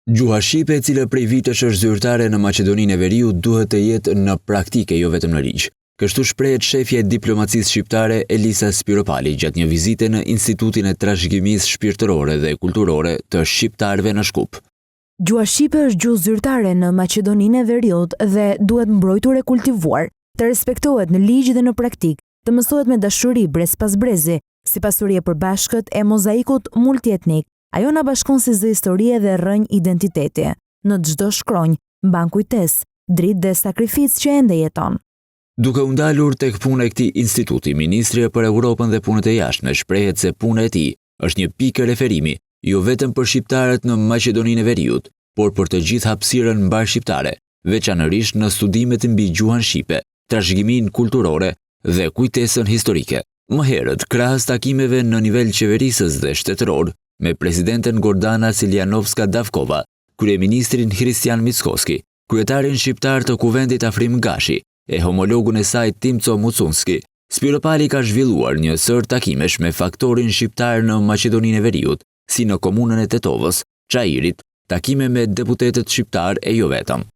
Gjuha shqipe, e cila prej vitesh është zyrtare në Maqedoninë e Veriut, duhet të jetë në praktike, jo vetëm në ligj. Kështu shprehet shefja e diplomacisë shqiptare Elisa Spiropali gjatë një vizite në Institutin e Trashëgimisë Shpirtërore dhe Kulturore të Shqiptarëve në Shkup. Gjuha shqipe është gjuhë zyrtare në Maqedoninë e Veriut dhe duhet mbrojtur e kultivuar, të respektohet në ligj dhe në praktik, të mësohet me dashuri brez pas brezi, si pasuri e përbashkët e mozaikut multietnik. Ajo na bashkon si zë historie dhe rrënj identiteti. Në çdo shkronjë mban kujtesë, dritë dhe sakrificë që ende jeton. Duke u ndalur tek puna e këtij instituti, ministri për Europën dhe punët e jashtme shprehet se puna e tij është një pikë referimi jo vetëm për shqiptarët në Maqedoninë e Veriut, por për të gjithë hapësirën mbar-shqiptare, veçanërisht në studimet mbi gjuhën shqipe, trashëgiminë kulturore dhe kujtesën historike. Më herët, krahas takimeve në nivel qeverisës dhe shtetëror, me presidenten Gordana Siljanovska-Davkova, kryeministrin Hristijan Mickoski, kryetarin shqiptar të Kuvendit Afrim Gashi e homologun e saj Timco Mucunski, Spiropali ka zhvilluar një sër takimesh me faktorin shqiptar në Maqedoninë e Veriut, si në komunën e Tetovës, Çairit, takime me deputetët shqiptar e jo vetëm.